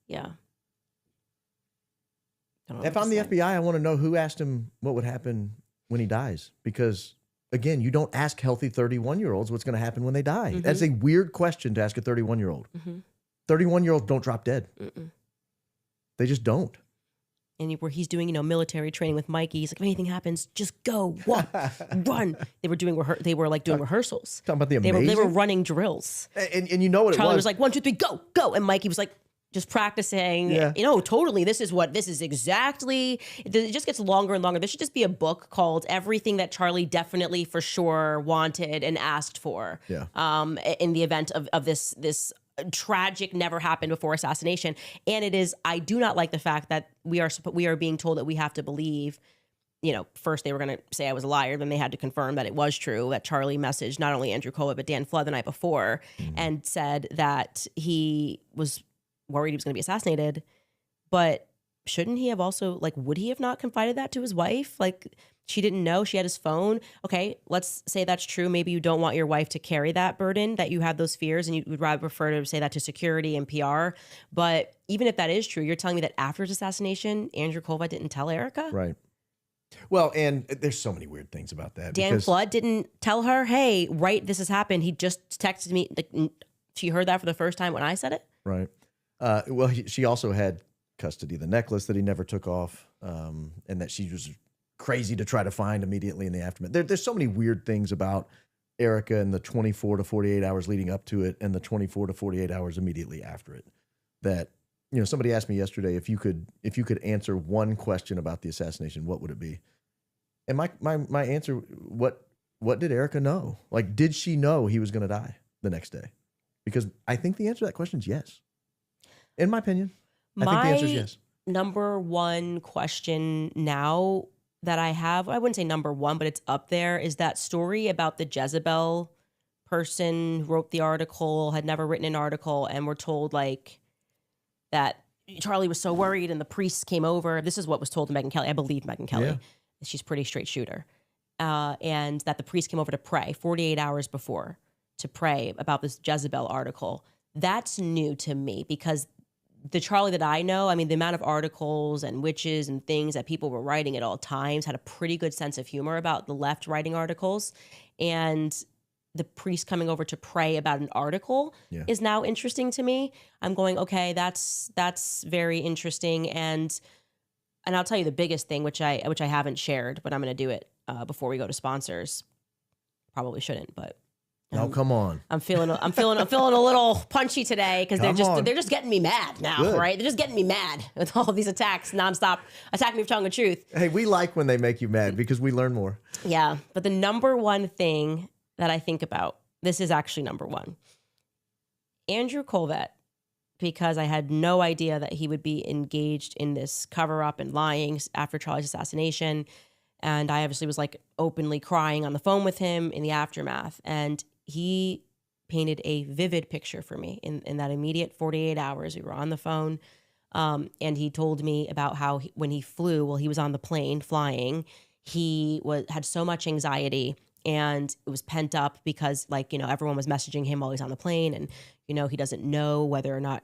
Yeah. If I'm the FBI, I want to know who asked him what would happen when he dies. Because, again, you don't ask healthy 31-year-olds what's going to happen when they die. Mm-hmm. That's a weird question to ask a 31-year-old. Mm-hmm. 31-year-olds don't drop dead. Mm-mm. They just don't. And where he's doing, military training with Mikey, he's like, if anything happens, just go, walk, run. They were doing rehearsals. Talking about the amazing. They were running drills. And you know what Charlie it was like, 1, 2, 3, go, go. And Mikey was like, just practicing. Yeah. Totally. This is exactly. It just gets longer and longer. There should just be a book called Everything That Charlie Definitely for Sure Wanted and Asked For. Yeah. In the event of this tragic, never happened before assassination. And it is, I do not like the fact that we are being told that we have to believe, first they were going to say I was a liar, then they had to confirm that it was true, that Charlie messaged not only Andrew Kolvet, but Dan Flood the night before and said that he was worried he was going to be assassinated. But shouldn't he have also, would he have not confided that to his wife? She didn't know, she had his phone. Okay, let's say that's true. Maybe you don't want your wife to carry that burden, that you have those fears, and you would rather prefer to say that to security and PR. But even if that is true, you're telling me that after his assassination, Andrew Kolvet didn't tell Erika? Right. Well, and there's so many weird things about that. Dan Flood didn't tell her, hey, this has happened. He just texted me. She heard that for the first time when I said it? Right. Well, she also had custody of the necklace that he never took off, and that she was crazy to try to find immediately in the aftermath. There's so many weird things about Erika and the 24 to 48 hours leading up to it and the 24 to 48 hours immediately after it that, somebody asked me yesterday, if you could answer one question about the assassination, what would it be? And my answer, what did Erika know? Did she know he was going to die the next day? Because I think the answer to that question is yes. In my opinion, I think the answer is yes. Number one question now that I have, I wouldn't say number one, but it's up there, is that story about the Jezebel person who wrote the article, had never written an article, and we're told that Charlie was so worried and the priests came over. This is what was told to Megyn Kelly. I believe Megyn Kelly. Yeah. She's a pretty straight shooter. And that the priest came over to pray 48 hours before to pray about this Jezebel article. That's new to me because the Charlie that I know, the amount of articles and witches and things that people were writing at all times, had a pretty good sense of humor about the left writing articles. And the priest coming over to pray about an article is now interesting to me. I'm going, okay, that's very interesting. And I'll tell you the biggest thing, which I haven't shared, but I'm going to do it before we go to sponsors. Probably shouldn't, but no, come on. I'm feeling a little punchy today because they're just getting me mad now, Good. right? They're just getting me mad with all of these attacks, nonstop attacking me with tongue of truth. Hey, we like when they make you mad because we learn more. Yeah, but the number one thing that I think about, this is actually number one. Andrew Kolvet, because I had no idea that he would be engaged in this cover-up and lying after Charlie's assassination. And I obviously was openly crying on the phone with him in the aftermath. And he painted a vivid picture for me in that immediate 48 hours. We were on the phone. And he told me about how when he flew, while he was on the plane flying, he had so much anxiety and it was pent up because everyone was messaging him while he's on the plane and, he doesn't know whether or not,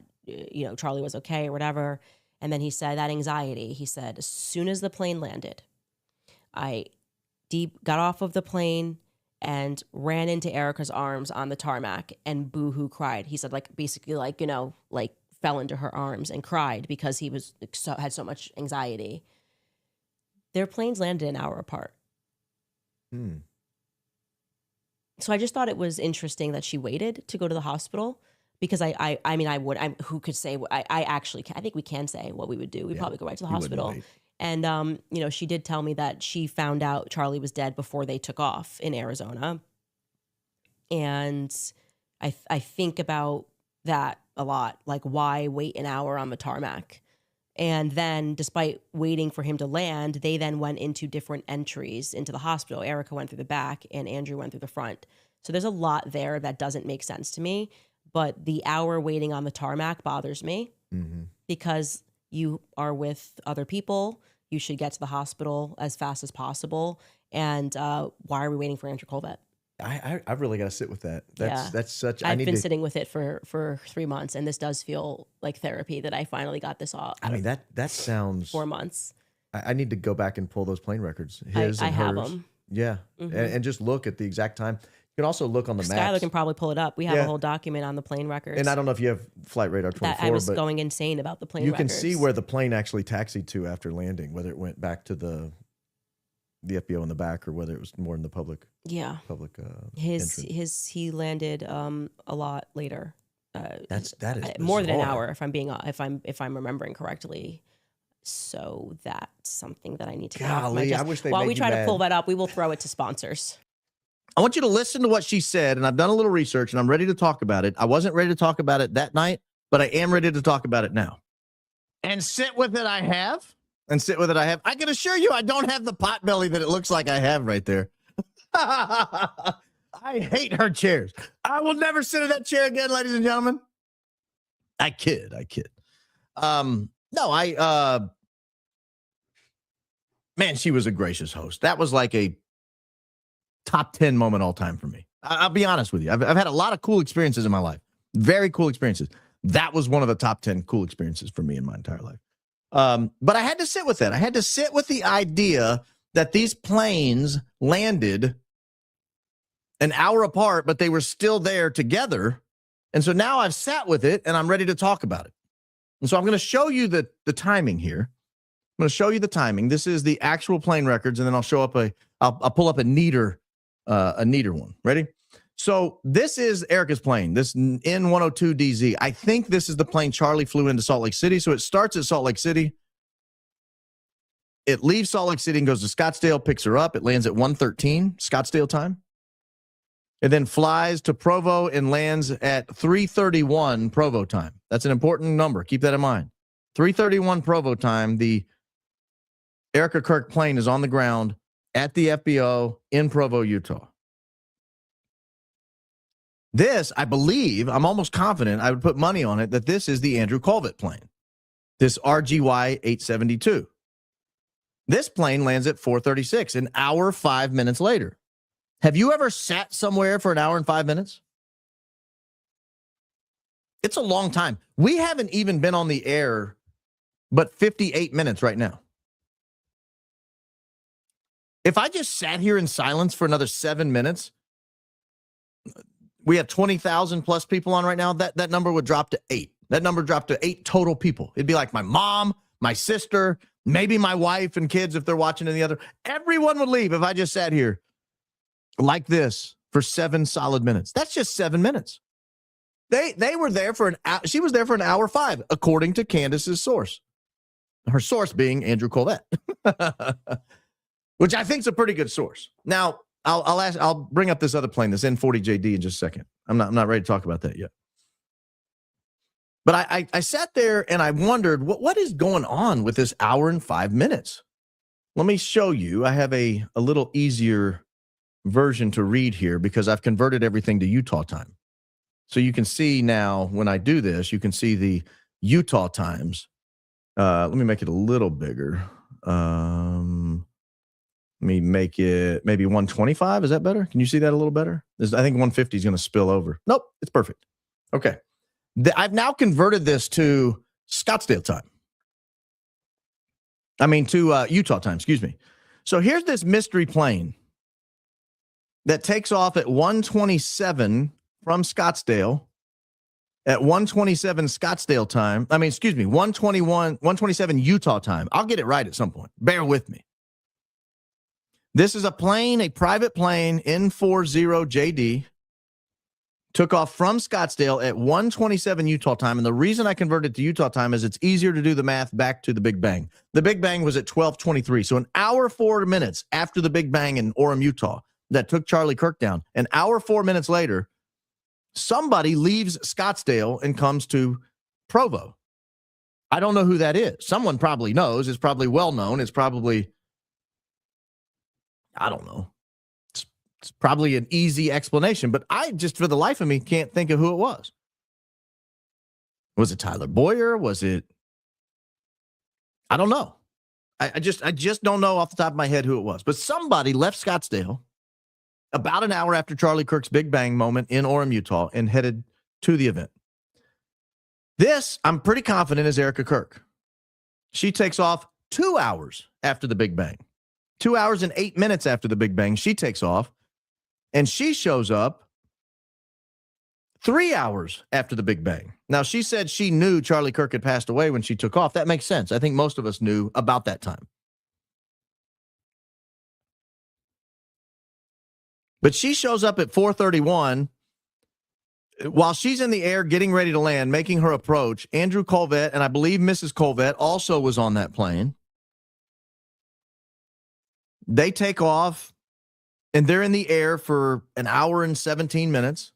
Charlie was okay or whatever. And then he said that anxiety, he said, as soon as the plane landed, I got off of the plane and ran into Erika's arms on the tarmac and boohoo cried. He said basically fell into her arms and cried because he was had so much anxiety. Their planes landed an hour apart. So I just thought it was interesting that she waited to go to the hospital because who could say, I think we can say what we would do. We'd probably go right to the hospital. And, she did tell me that she found out Charlie was dead before they took off in Arizona. And I think about that a lot. Why wait an hour on the tarmac? And then despite waiting for him to land, they then went into different entries into the hospital. Erika went through the back and Andrew went through the front. So there's a lot there that doesn't make sense to me. But the hour waiting on the tarmac bothers me because you are with other people. You should get to the hospital as fast as possible. And why are we waiting for Andrew Kolvet? I really got to sit with that. Yeah. That's such. I've been sitting with it for 3 months, and this does feel like therapy that I finally got this all. I mean, that sounds 4 months. I need to go back and pull those plane records. I His and have hers. them. Yeah, and just look at the exact time. You can also look on the Skylar maps. can probably pull it up. We have a whole document on the plane records. And I don't know if you have Flight Radar 24, that I was but going insane about the plane you records. can see where the plane actually taxied to after landing, whether it went back to the FBO in the back or whether it was more in the public. Yeah. Public. He landed a lot later. That is more than an bizarre. hour if I'm remembering correctly. So that's something that I need to get off my chest. I wish they While made we you try to mad. pull that up, we will throw it to sponsors. I want you to listen to what she said, and I've done a little research, and I'm ready to talk about it. I wasn't ready to talk about it that night, but I am ready to talk about it now. And sit with it I have. I can assure you I don't have the pot belly that it looks like I have right there. I hate her chairs. I will never sit in that chair again, ladies and gentlemen. I kid. Man, she was a gracious host. That was like a top 10 moment all time for me. I'll be honest with you. I've had a lot of cool experiences in my life. Very cool experiences. That was one of the top 10 cool experiences for me in my entire life. But I had to sit with that. I had to sit with the idea that these planes landed an hour apart, but they were still there together. And so now I've sat with it and I'm ready to talk about it. And so I'm going to show you the timing here. I'm going to show you the timing. This is the actual plane records, and then I'll pull up a neater one. Ready? So this is Erika's plane, this N102DZ. I think this is the plane Charlie flew into Salt Lake City. So it starts at Salt Lake City. It leaves Salt Lake City and goes to Scottsdale, picks her up. It lands at 1:13 Scottsdale time. It then flies to Provo and lands at 3:31 Provo time. That's an important number. Keep that in mind. 3:31 Provo time. The Erika Kirk plane is on the ground at the FBO in Provo, Utah. This, I believe, I'm almost confident, I would put money on it, that this is the Andrew Kolvet plane, this RGY 872. This plane lands at 4:36, an hour, 5 minutes later. Have you ever sat somewhere for an hour and 5 minutes? It's a long time. We haven't even been on the air but 58 minutes right now. If I just sat here in silence for another 7 minutes, we have 20,000 plus people on right now. That number would drop to 8. That number dropped to 8 total people. It'd be like my mom, my sister, maybe my wife and kids if they're watching in the other. Everyone would leave if I just sat here like this for 7 solid minutes. That's just 7 minutes. They were there for an hour. She was there for an hour 5, according to Candace's source. Her source being Andrew Kolvet, which I think is a pretty good source. Now, I'll bring up this other plane, this N40JD, in just a second. I'm not ready to talk about that yet. But I sat there and I wondered what is going on with this hour and 5 minutes. Let me show you. I have a little easier version to read here because I've converted everything to Utah time. So you can see now when I do this, you can see the Utah times. Let me make it a little bigger. Let me make it maybe 125. Is that better? Can you see that a little better? I think 150 is going to spill over. Nope, it's perfect. Okay. I've now converted this to Scottsdale time. To Utah time, excuse me. So here's this mystery plane that takes off at 1:27 from Scottsdale at 1:27 Scottsdale time. 1:27 Utah time. I'll get it right at some point. Bear with me. This is a private plane, N40JD, took off from Scottsdale at 1:27 Utah time. And the reason I converted to Utah time is it's easier to do the math back to the Big Bang. The Big Bang was at 12:23. So an hour, 4 minutes after the Big Bang in Orem, Utah, that took Charlie Kirk down. An hour, 4 minutes later, somebody leaves Scottsdale and comes to Provo. I don't know who that is. Someone probably knows. It's probably well known. It's probably, I don't know. It's probably an easy explanation, but I just, for the life of me, can't think of who it was. Was it Tyler Boyer? Was it? I don't know. I just don't know off the top of my head who it was. But somebody left Scottsdale about an hour after Charlie Kirk's Big Bang moment in Orem, Utah, and headed to the event. This, I'm pretty confident, is Erika Kirk. She takes off 2 hours after the Big Bang. 2 hours and 8 minutes after the Big Bang, she takes off, and she shows up 3 hours after the Big Bang. Now, she said she knew Charlie Kirk had passed away when she took off. That makes sense. I think most of us knew about that time. But she shows up at 4:31. While she's in the air getting ready to land, making her approach, Andrew Kolvet, and I believe Mrs. Kolvet also was on that plane. They take off, and they're in the air for an hour and 17 minutes.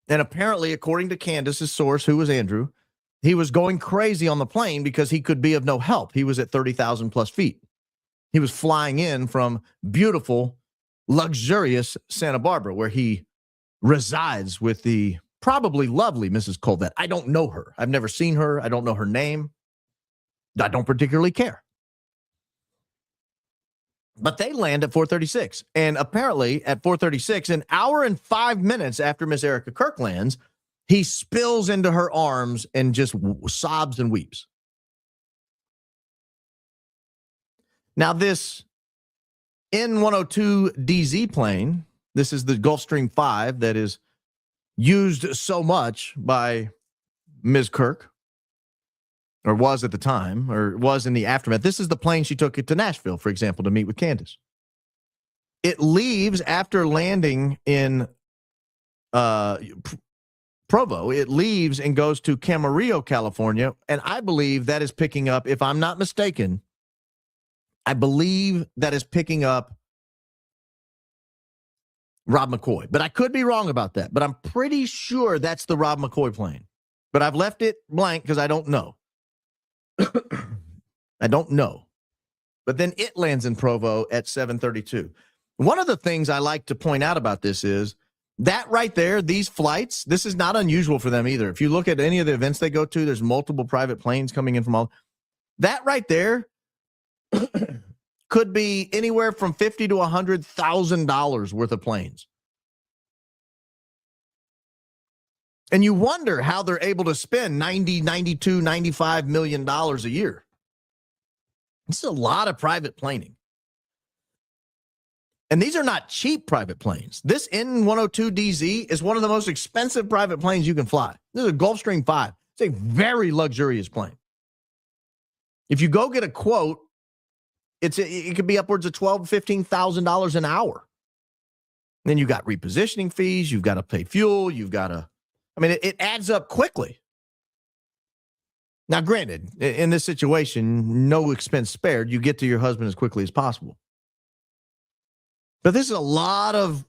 And apparently, according to Candace's source, who was Andrew, he was going crazy on the plane because he could be of no help. He was at 30,000 plus feet. He was flying in from beautiful, luxurious Santa Barbara, where he resides with the probably lovely Mrs. Kolvet. I don't know her. I've never seen her. I don't know her name. I don't particularly care. But they land at 4:36. And apparently at 4:36, an hour and 5 minutes after Miss Erika Kirk lands, he spills into her arms and just sobs and weeps. Now this N-102DZ plane, this is the Gulfstream 5 that is used so much by Ms. Kirk, or was at the time, or was in the aftermath. This is the plane she took it to Nashville, for example, to meet with Candace. It leaves after landing in Provo. It leaves and goes to Camarillo, California, and I believe that is picking up, if I'm not mistaken, I believe that is picking up Rob McCoy. But I could be wrong about that. But I'm pretty sure that's the Rob McCoy plane. But I've left it blank because I don't know. I don't know. But then it lands in Provo at 7:32. One of the things I like to point out about this is that right there, these flights, this is not unusual for them either. If you look at any of the events they go to, there's multiple private planes coming in from all. That right there could be anywhere from $50,000 to $100,000 worth of planes. And you wonder how they're able to spend $90, $92, $95 million a year. This is a lot of private planing. And these are not cheap private planes. This N-102DZ is one of the most expensive private planes you can fly. This is a Gulfstream 5. It's a very luxurious plane. If you go get a quote, it could be upwards of $12,000, $15,000 an hour. Then you got repositioning fees. You've got to pay fuel. You've got to, it adds up quickly. Now, granted, in this situation, no expense spared. You get to your husband as quickly as possible. But this is a lot of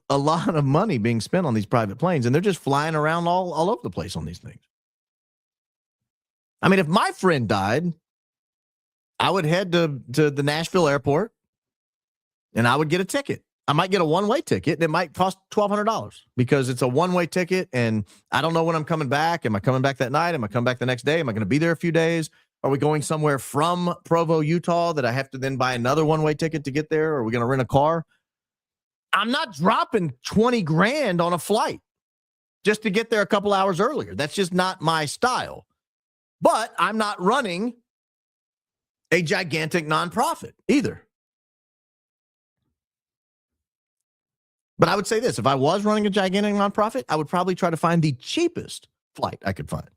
money being spent on these private planes, and they're just flying around all over the place on these things. If my friend died, I would head to the Nashville airport, and I would get a ticket. I might get a one-way ticket, and it might cost $1,200 because it's a one-way ticket, and I don't know when I'm coming back. Am I coming back that night? Am I coming back the next day? Am I going to be there a few days? Are we going somewhere from Provo, Utah that I have to then buy another one-way ticket to get there? Or are we going to rent a car? I'm not dropping $20,000 on a flight just to get there a couple hours earlier. That's just not my style. But I'm not running a gigantic nonprofit either. But I would say this, if I was running a gigantic nonprofit, I would probably try to find the cheapest flight I could find.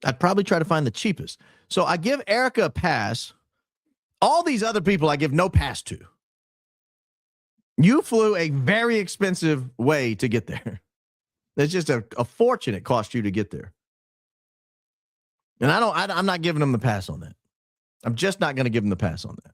I'd probably try to find the cheapest. So I give Erika a pass. All these other people I give no pass to. You flew a very expensive way to get there. It's just a fortune it cost you to get there. And I'm not giving them the pass on that. I'm just not going to give them the pass on that.